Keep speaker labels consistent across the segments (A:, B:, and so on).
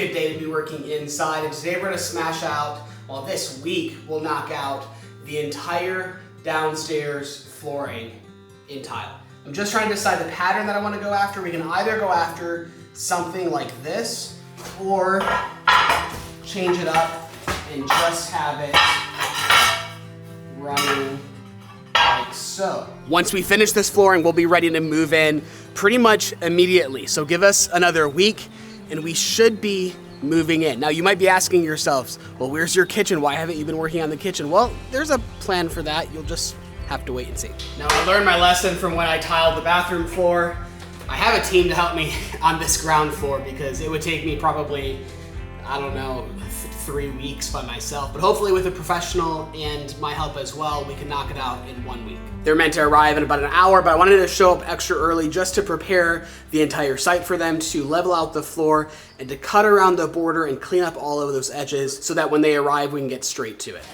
A: good day to be working inside, and today we're gonna smash out, well, this week we'll knock out the entire downstairs flooring in tile. I'm just trying to decide the pattern that I want to go after. We can either go after something like this or change it up and just have it running like so. Once we finish this flooring, we'll be ready to move in pretty much immediately. So give us another week and we should be moving in. Now you might be asking yourselves, well, where's your kitchen? Why haven't you been working on the kitchen? Well, there's a plan for that. You'll just have to wait and see. Now I learned my lesson from when I tiled the bathroom floor. I have a team to help me on this ground floor because it would take me probably, I don't know, 3 weeks by myself, but hopefully with a professional and my help as well, we can knock it out in 1 week. They're meant to arrive in about an hour, but I wanted to show up extra early just to prepare the entire site for them, to level out the floor and to cut around the border and clean up all of those edges so that when they arrive, we can get straight to it.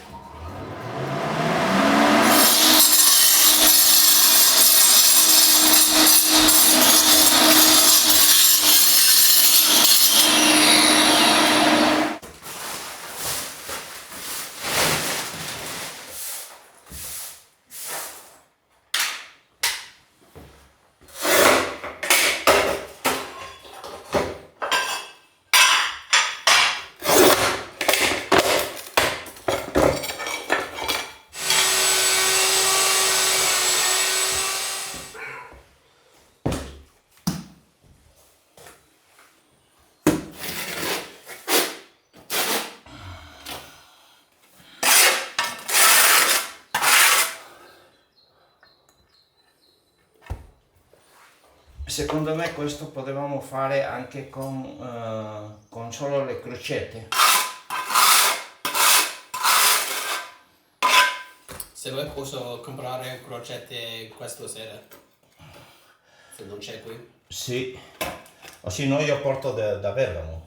B: Secondo me questo potevamo fare anche con solo le crocette.
A: Se vuoi posso comprare crocette questa sera, se non c'è qui.
B: Sì, o se no io porto da Bergamo.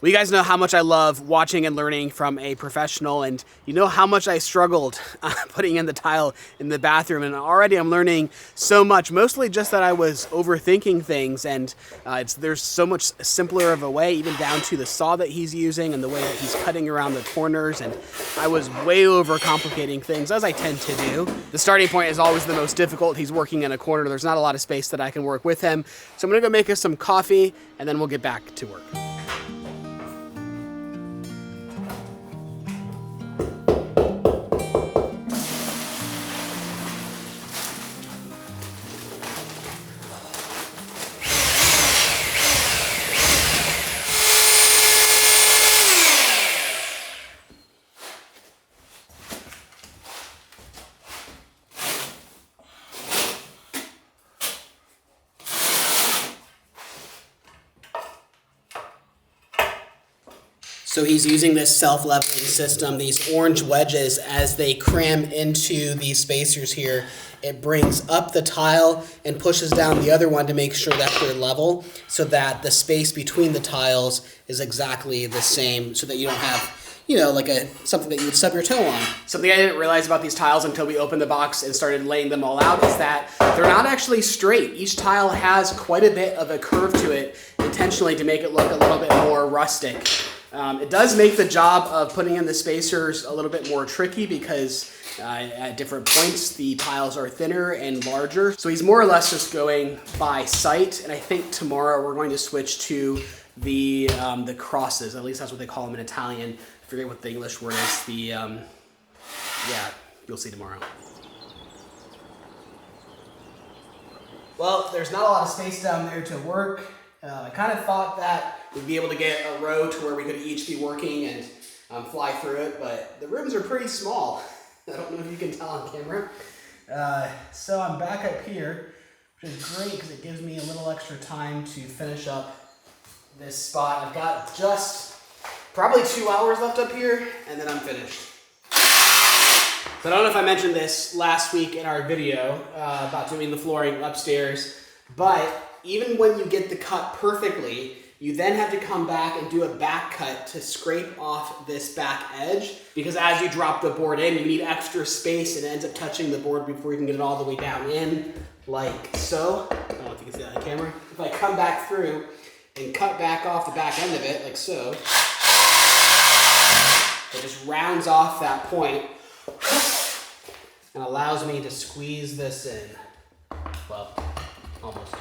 A: Well, you guys know how much I love watching and learning from a professional, and you know how much I struggled putting in the tile in the bathroom, and already I'm learning so much, mostly just that I was overthinking things, and there's so much simpler of a way, even down to the saw that he's using and the way that he's cutting around the corners, and I was way overcomplicating things, as I tend to do. The starting point is always the most difficult. He's working in a corner. There's not a lot of space that I can work with him, so I'm gonna go make us some coffee, and then we'll get back to work. So he's using this self-leveling system, these orange wedges, as they cram into these spacers here. It brings up the tile and pushes down the other one to make sure that they're level, so that the space between the tiles is exactly the same, so that you don't have, you know, like something that you would stub your toe on. Something I didn't realize about these tiles until we opened the box and started laying them all out is that they're not actually straight. Each tile has quite a bit of a curve to it, intentionally to make it look a little bit more rustic. It does make the job of putting in the spacers a little bit more tricky because at different points the tiles are thinner and larger. So he's more or less just going by sight, and I think tomorrow we're going to switch to the crosses. At least that's what they call them in Italian. I forget what the English word is. Yeah, you'll see tomorrow. Well, there's not a lot of space down there to work. I kind of thought that we'd be able to get a row to where we could each be working and fly through it, but the rooms are pretty small. I don't know if you can tell on camera. So I'm back up here, which is great because it gives me a little extra time to finish up this spot. I've got just probably 2 hours left up here, and then I'm finished. So I don't know if I mentioned this last week in our video about doing the flooring upstairs, but even when you get the cut perfectly, you then have to come back and do a back cut to scrape off this back edge, because as you drop the board in, you need extra space and it ends up touching the board before you can get it all the way down in, like so. I don't know if you can see that on camera. If I come back through, and cut back off the back end of it, like so. It just rounds off that point and allows me to squeeze this in. Well, almost.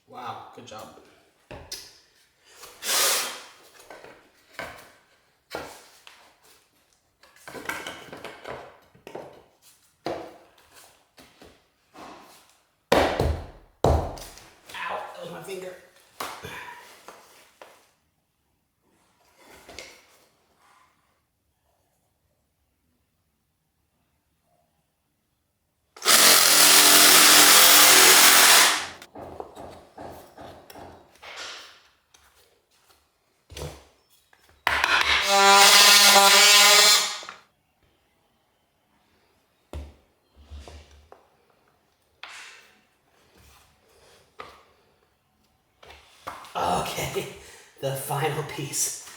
A: Wow, good job. Ow, that was my finger. Okay, the final piece.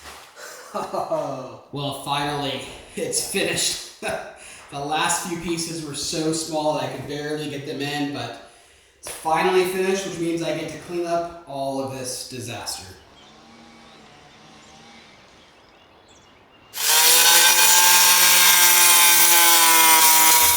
A: Oh, well, finally, it's finished. The last few pieces were so small that I could barely get them in, but it's finally finished, which means I get to clean up all of this disaster.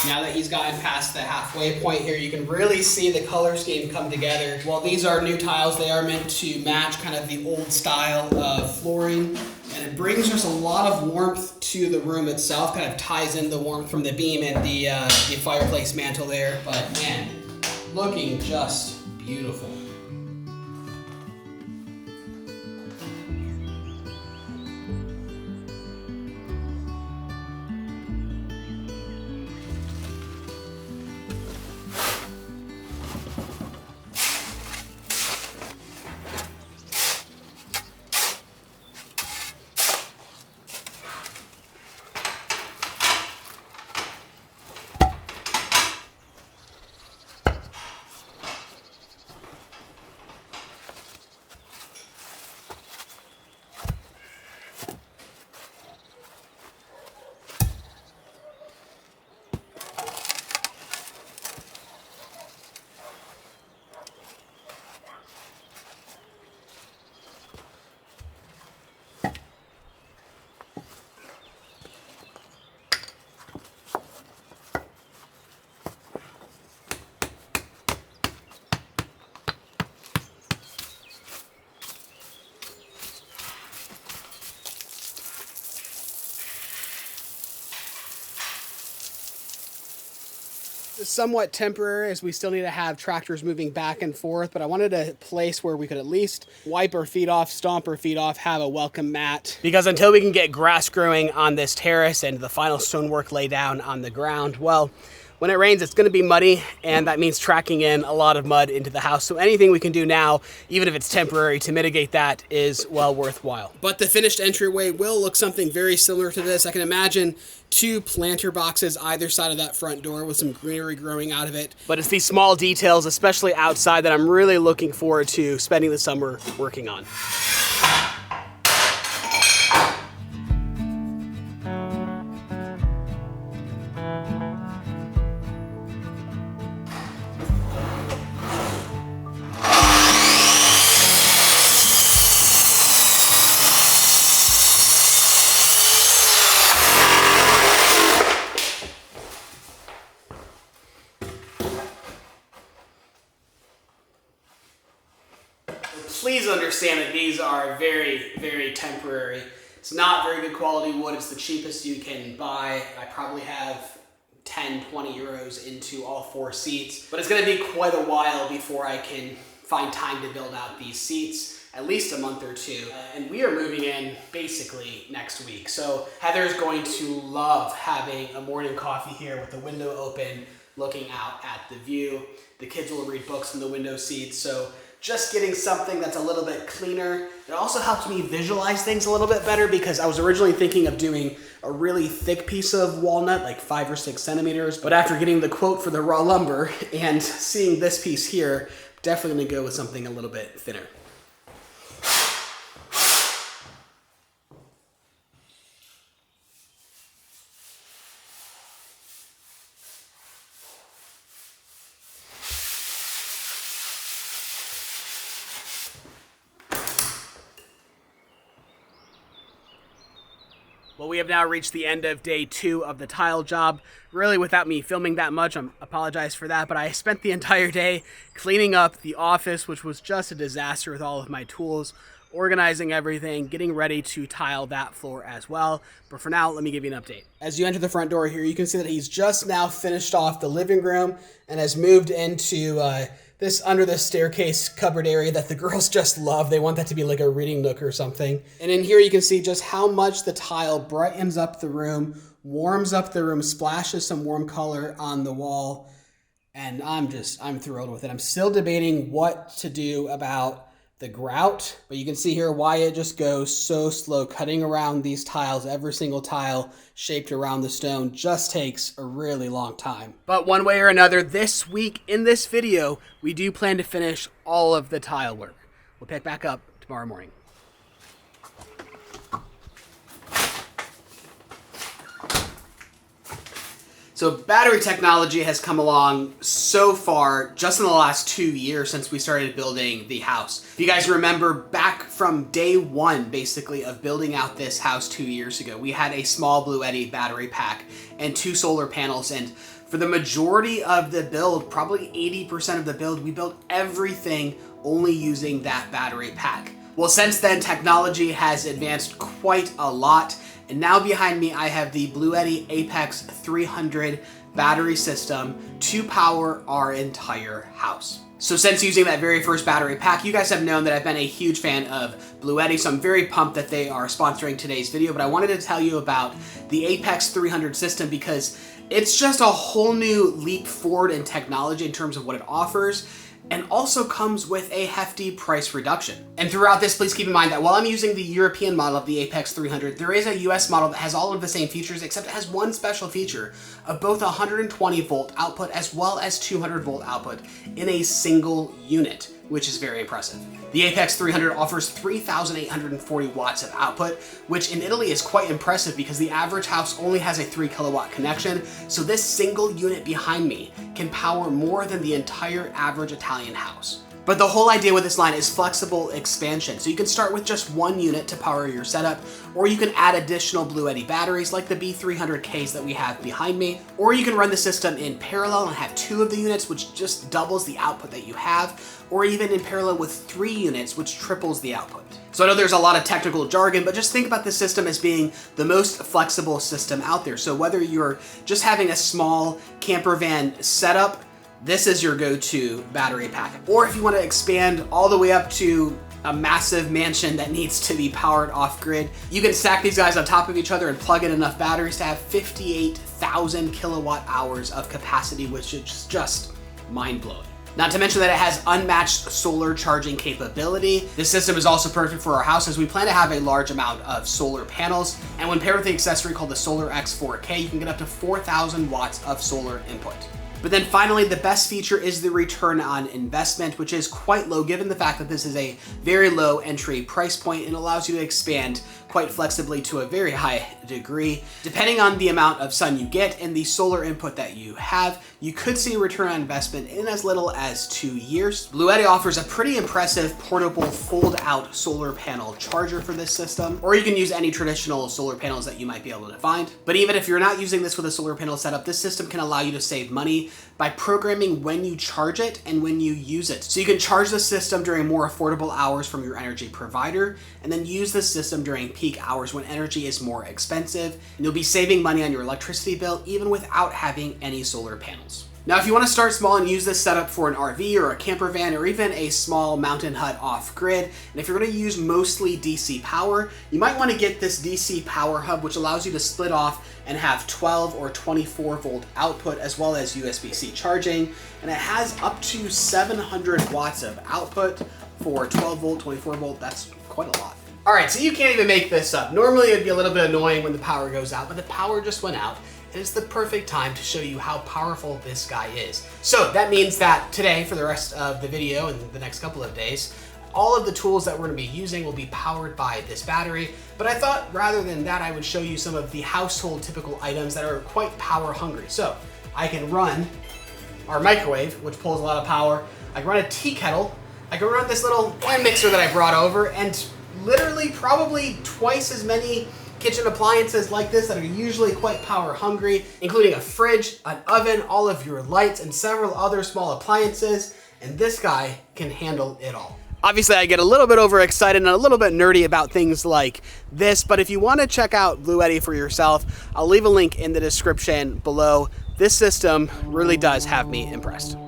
A: Now that he's gotten past the halfway point here, you can really see the color scheme come together. Well, these are new tiles. They are meant to match kind of the old style of flooring. And it brings just a lot of warmth to the room itself, kind of ties in the warmth from the beam and the fireplace mantle there. But man, looking just beautiful. Somewhat temporary, as we still need to have tractors moving back and forth, but I wanted a place where we could at least wipe our feet off, stomp our feet off, have a welcome mat. Because until we can get grass growing on this terrace and the final stonework laid down on the ground, well, when it rains, it's going to be muddy, and that means tracking in a lot of mud into the house. So anything we can do now, even if it's temporary, to mitigate that is well worthwhile. But the finished entryway will look something very similar to this. I can imagine 2 planter boxes either side of that front door with some greenery growing out of it. But it's these small details, especially outside, that I'm really looking forward to spending the summer working on. Please understand that these are very, very temporary. It's not very good quality wood. It's the cheapest you can buy. I probably have 10, 20 euros into all 4 seats, but it's gonna be quite a while before I can find time to build out these seats, at least a month or 2. And we are moving in basically next week. So Heather's going to love having a morning coffee here with the window open, looking out at the view. The kids will read books in the window seats, so just getting something that's a little bit cleaner. It also helps me visualize things a little bit better because I was originally thinking of doing a really thick piece of walnut, like 5 or 6 centimeters, but after getting the quote for the raw lumber and seeing this piece here, definitely gonna go with something a little bit thinner. Well, we have now reached the end of day 2 of the tile job. Really, without me filming that much, I apologize for that, but I spent the entire day cleaning up the office, which was just a disaster with all of my tools, organizing everything, getting ready to tile that floor as well. But for now, let me give you an update. As you enter the front door here, you can see that he's just now finished off the living room and has moved into this under the staircase cupboard area that the girls just love. They want that to be like a reading nook or something. And in here you can see just how much the tile brightens up the room, warms up the room, splashes some warm color on the wall. And I'm thrilled with it. I'm still debating what to do about the grout, but you can see here why it just goes so slow. Cutting around these tiles, every single tile shaped around the stone just takes a really long time. But one way or another, this week in this video, we do plan to finish all of the tile work. We'll pick back up tomorrow morning. So battery technology has come along so far just in the last 2 years since we started building the house. If you guys remember back from day 1 basically of building out this house 2 years ago, we had a small Bluetti battery pack and 2 solar panels, and for the majority of the build, probably 80% of the build, we built everything only using that battery pack. Well, since then, technology has advanced quite a lot. And now behind me, I have the Bluetti Apex 300 battery system to power our entire house. So since using that very first battery pack, you guys have known that I've been a huge fan of Bluetti, so I'm very pumped that they are sponsoring today's video. But I wanted to tell you about the Apex 300 system because it's just a whole new leap forward in technology in terms of what it offers, and also comes with a hefty price reduction. And throughout this, please keep in mind that while I'm using the European model of the Apex 300, there is a US model that has all of the same features, except it has one special feature of both 120 volt output as well as 200 volt output in a single unit, which is very impressive. The Apex 300 offers 3,840 watts of output, which in Italy is quite impressive because the average house only has a 3 kilowatt connection, so this single unit behind me can power more than the entire average Italian house. But the whole idea with this line is flexible expansion. So you can start with just one unit to power your setup, or you can add additional Bluetti batteries like the B300Ks that we have behind me, or you can run the system in parallel and have 2 of the units, which just doubles the output that you have, or even in parallel with 3 units, which triples the output. So I know there's a lot of technical jargon, but just think about the system as being the most flexible system out there. So whether you're just having a small camper van setup, this is your go-to battery pack. Or if you want to expand all the way up to a massive mansion that needs to be powered off-grid, you can stack these guys on top of each other and plug in enough batteries to have 58,000 kilowatt hours of capacity, which is just mind-blowing. Not to mention that it has unmatched solar charging capability. This system is also perfect for our house as we plan to have a large amount of solar panels, and when paired with the accessory called the Solar X 4K, you can get up to 4,000 watts of solar input. But then finally, the best feature is the return on investment, which is quite low given the fact that this is a very low entry price point and allows you to expand quite flexibly to a very high degree. Depending on the amount of sun you get and the solar input that you have, you could see a return on investment in as little as 2 years. Bluetti offers a pretty impressive portable fold-out solar panel charger for this system, or you can use any traditional solar panels that you might be able to find. But even if you're not using this with a solar panel setup, this system can allow you to save money by programming when you charge it and when you use it. So you can charge the system during more affordable hours from your energy provider, and then use the system during peak hours when energy is more expensive, and you'll be saving money on your electricity bill even without having any solar panels. Now, if you want to start small and use this setup for an RV or a camper van or even a small mountain hut off-grid, and if you're going to use mostly DC power, you might want to get this DC power hub, which allows you to split off and have 12 or 24 volt output as well as USB-C charging, and it has up to 700 watts of output for 12 volt, 24 volt. That's quite a lot. All right, so you can't even make this up. Normally it'd be a little bit annoying when the power goes out, but the power just went out. And it's the perfect time to show you how powerful this guy is. So that means that today, for the rest of the video and the next couple of days, all of the tools that we're gonna be using will be powered by this battery. But I thought rather than that, I would show you some of the household typical items that are quite power hungry. So I can run our microwave, which pulls a lot of power. I can run a tea kettle. I can run this little wine mixer that I brought over, and literally probably twice as many kitchen appliances like this that are usually quite power hungry, including a fridge, an oven, all of your lights, and several other small appliances, and this guy can handle it all. Obviously, I get a little bit overexcited and a little bit nerdy about things like this, but if you want to check out Bluetti for yourself, I'll leave a link in the description below. This system really does have me impressed.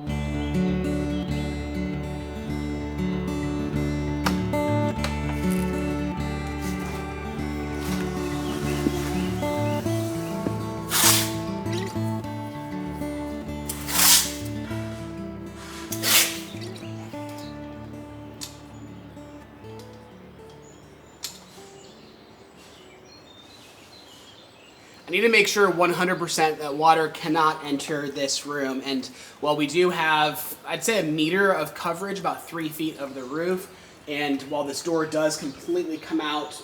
A: I need to make sure 100% that water cannot enter this room. And while we do have, I'd say, a meter of coverage, about 3 feet of the roof, and while this door does completely come out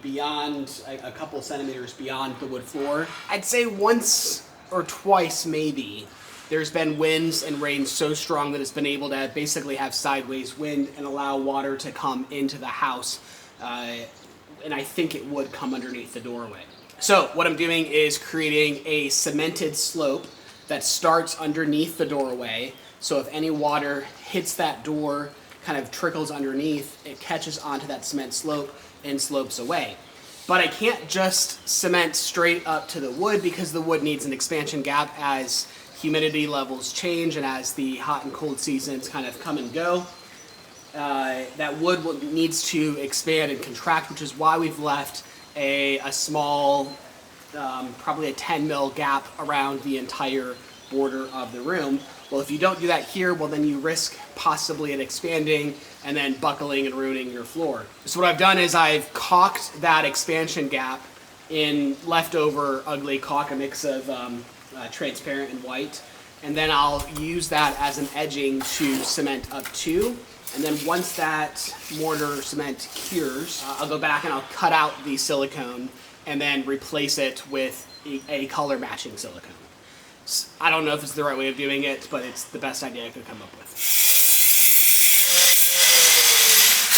A: beyond a couple of centimeters beyond the wood floor, I'd say once or twice maybe there's been winds and rain so strong that it's been able to basically have sideways wind and allow water to come into the house. And I think it would come underneath the doorway. So what I'm doing is creating a cemented slope that starts underneath the doorway. So if any water hits that door, kind of trickles underneath, it catches onto that cement slope and slopes away. But I can't just cement straight up to the wood because the wood needs an expansion gap as humidity levels change and as the hot and cold seasons kind of come and go. That wood needs to expand and contract, which is why we've left a small, probably a 10 mil gap around the entire border of the room. Well, if you don't do that here, well, then you risk possibly it expanding and then buckling and ruining your floor. So what I've done is I've caulked that expansion gap in leftover ugly caulk, a mix of transparent and white, and then I'll use that as an edging to cement up to. And then once that mortar cement cures, I'll go back and I'll cut out the silicone and then replace it with a color matching silicone. I don't know if it's the right way of doing it, but it's the best idea I could come up with.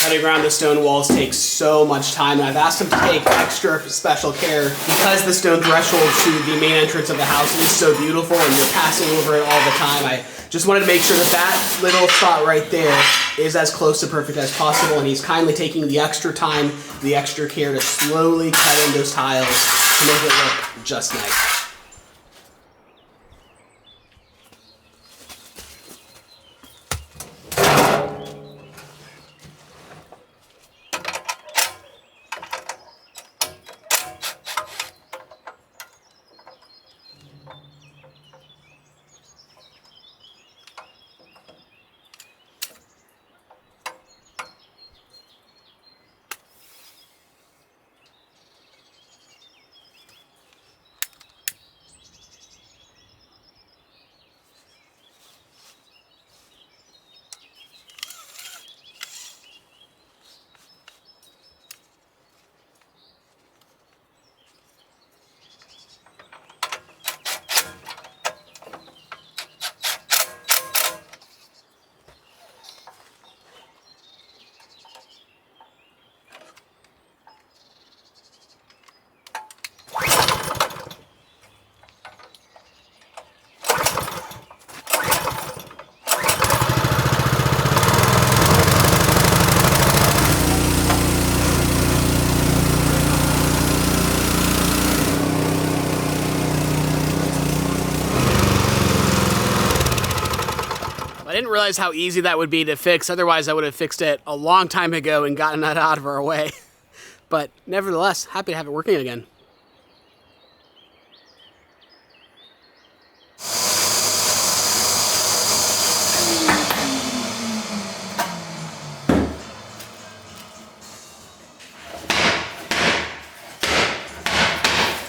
A: Cutting around the stone walls takes so much time, and I've asked them to take extra special care because the stone threshold to the main entrance of the house is so beautiful and you're passing over it all the time. I just wanted to make sure that that little spot right there is as close to perfect as possible, and he's kindly taking the extra time, the extra care to slowly cut in those tiles to make it look just nice. didn't realize how easy that would be to fix. Otherwise, I would have fixed it a long time ago and gotten that out of our way. But nevertheless, happy to have it working again.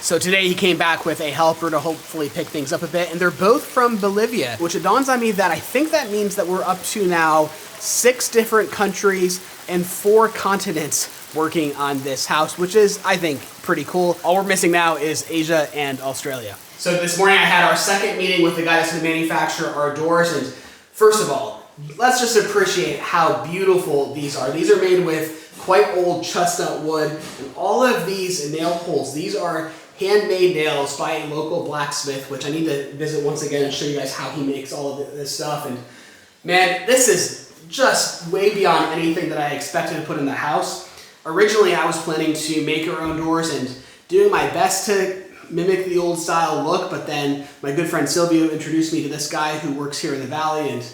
A: So today he came back with a helper to hopefully pick things up a bit, and they're both from Bolivia, which it dawns on me that I think that means that we're up to now 6 different countries and 4 continents working on this house, which is, I think, pretty cool. All we're missing now is Asia and Australia. So this morning I had our second meeting with the guy that's going to manufacture our doors, and first of all, let's just appreciate how beautiful these are. These are made with quite old chestnut wood, and all of these nail holes, these are handmade nails by a local blacksmith, which I need to visit once again and show you guys how he makes all of this stuff. And man, this is just way beyond anything that I expected to put in the house. Originally, I was planning to make our own doors and doing my best to mimic the old style look, but then my good friend Silvio introduced me to this guy who works here in the Valley, and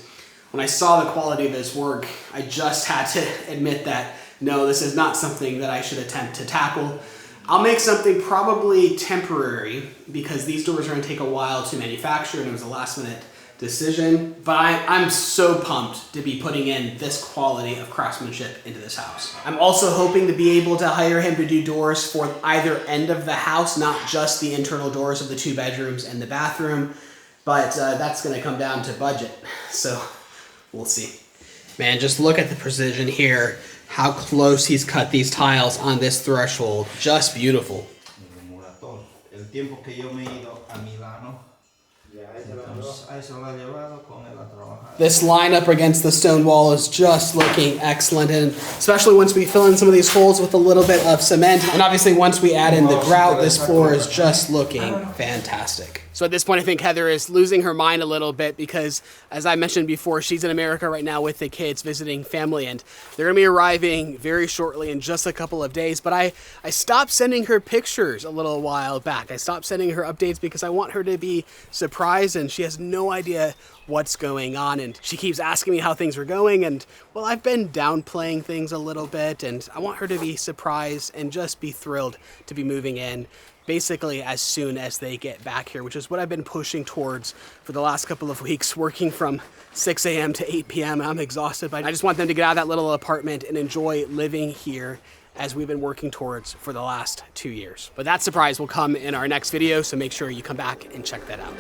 A: when I saw the quality of his work, I just had to admit that, no, this is not something that I should attempt to tackle. I'll make something probably temporary because these doors are going to take a while to manufacture and it was a last minute decision. But I'm so pumped to be putting in this quality of craftsmanship into this house. I'm also hoping to be able to hire him to do doors for either end of the house, not just the internal doors of the 2 bedrooms and the bathroom, but that's going to come down to budget. So we'll see. Man, just look at the precision here. How close he's cut these tiles on this threshold. Just beautiful. This line up against the stone wall is just looking excellent, and especially once we fill in some of these holes with a little bit of cement, and obviously once we add in the grout, this floor is just looking fantastic. So at this point, I think Heather is losing her mind a little bit because, as I mentioned before, she's in America right now with the kids visiting family, and they're going to be arriving very shortly in just a couple of days. But I stopped sending her pictures a little while back. I stopped sending her updates because I want her to be surprised, and she has no idea what's going on. And she keeps asking me how things are going, and well, I've been downplaying things a little bit, and I want her to be surprised and just be thrilled to be moving in basically as soon as they get back here, which is what I've been pushing towards for the last couple of weeks, working from 6 a.m. to 8 p.m. I'm exhausted, but I just want them to get out of that little apartment and enjoy living here as we've been working towards for the last 2 years. But that surprise will come in our next video, so make sure you come back and check that out.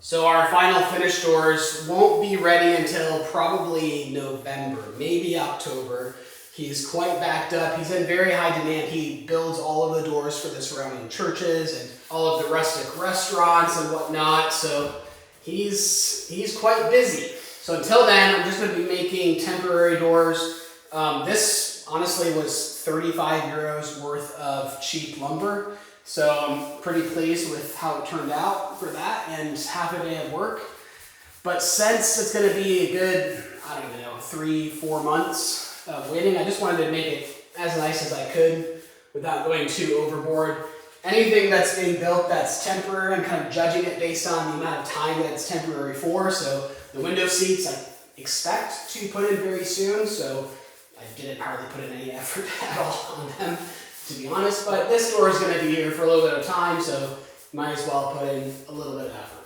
A: So our final finished doors won't be ready until probably November, maybe October. He's quite backed up. He's in very high demand. He builds all of the doors for the surrounding churches and all of the rustic restaurants and whatnot. So he's quite busy. So until then, I'm just going to be making temporary doors. This honestly was 35 euros worth of cheap lumber. So I'm pretty pleased with how it turned out for that and half a day of work. But since it's going to be a good, I don't know, 3-4 months of waiting, I just wanted to make it as nice as I could without going too overboard. Anything that's being built that's temporary, I'm kind of judging it based on the amount of time that it's temporary for. So the window seats I expect to put in very soon, so I didn't hardly put in any effort at all on them, to be honest. But this door is going to be here for a little bit of time, so might as well put in a little bit of effort.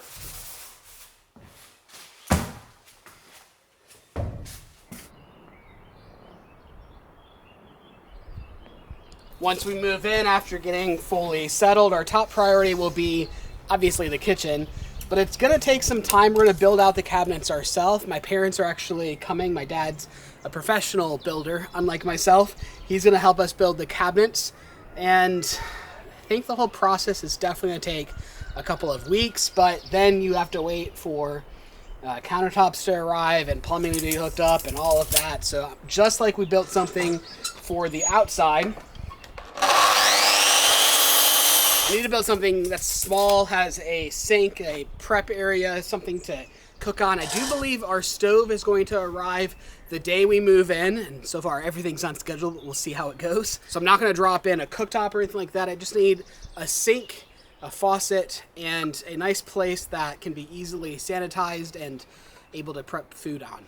A: Once we move in, after getting fully settled, our top priority will be obviously the kitchen, but it's going to take some time. We're going to build out the cabinets ourselves. My parents are actually coming. My dad's a professional builder, unlike myself. He's going to help us build the cabinets, and I think the whole process is definitely going to take a couple of weeks, but then you have to wait for countertops to arrive and plumbing to be hooked up and all of that. So just like we built something for the outside, I need to build something that's small, has a sink, a prep area, something to cook on. I do believe our stove is going to arrive the day we move in, and so far everything's on schedule, but we'll see how it goes. So I'm not going to drop in a cooktop or anything like that. I just need a sink, a faucet, and a nice place that can be easily sanitized and able to prep food on.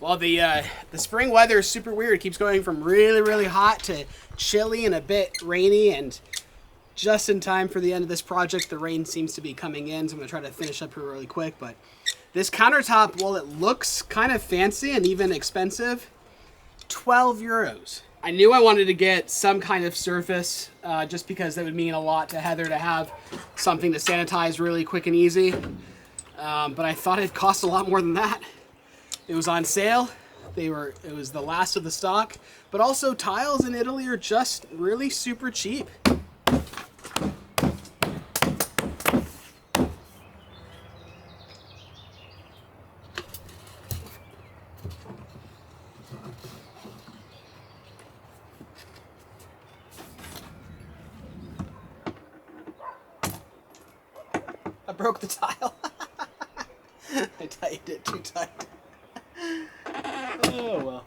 A: Well, the spring weather is super weird. It keeps going from really, really hot to chilly and a bit rainy, and just in time for the end of this project, the rain seems to be coming in, so I'm going to try to finish up here really quick. But this countertop, while it looks kind of fancy and even expensive, 12 euros. I knew I wanted to get some kind of surface just because that would mean a lot to Heather to have something to sanitize really quick and easy. But I thought it'd cost a lot more than that. It was on sale. It was the last of the stock, but also tiles in Italy are just really super cheap. broke the tile. I tightened it too tight. Oh, well.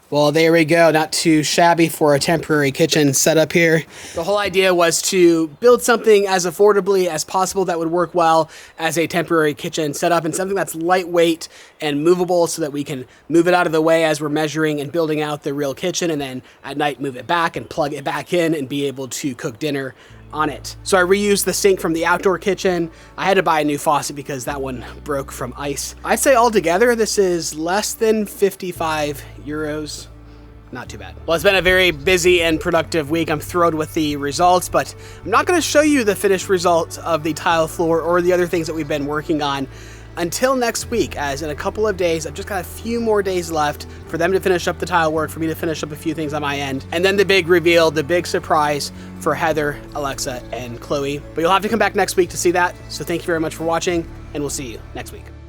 A: Well, there we go. Not too shabby for a temporary kitchen setup here. The whole idea was to build something as affordably as possible that would work well as a temporary kitchen setup, and something that's lightweight and movable so that we can move it out of the way as we're measuring and building out the real kitchen, and then at night move it back and plug it back in and be able to cook dinner on it. So I reused the sink from the outdoor kitchen. I had to buy a new faucet because that one broke from ice. I'd say altogether this is less than 55 euros. Not too bad. Well, it's been a very busy and productive week. I'm thrilled with the results, but I'm not going to show you the finished results of the tile floor or the other things that we've been working on until next week, as in a couple of days, I've just got a few more days left for them to finish up the tile work, for me to finish up a few things on my end, and then the big reveal, the big surprise for Heather, Alexa, and Chloe. But you'll have to come back next week to see that. So thank you very much for watching, and we'll see you next week.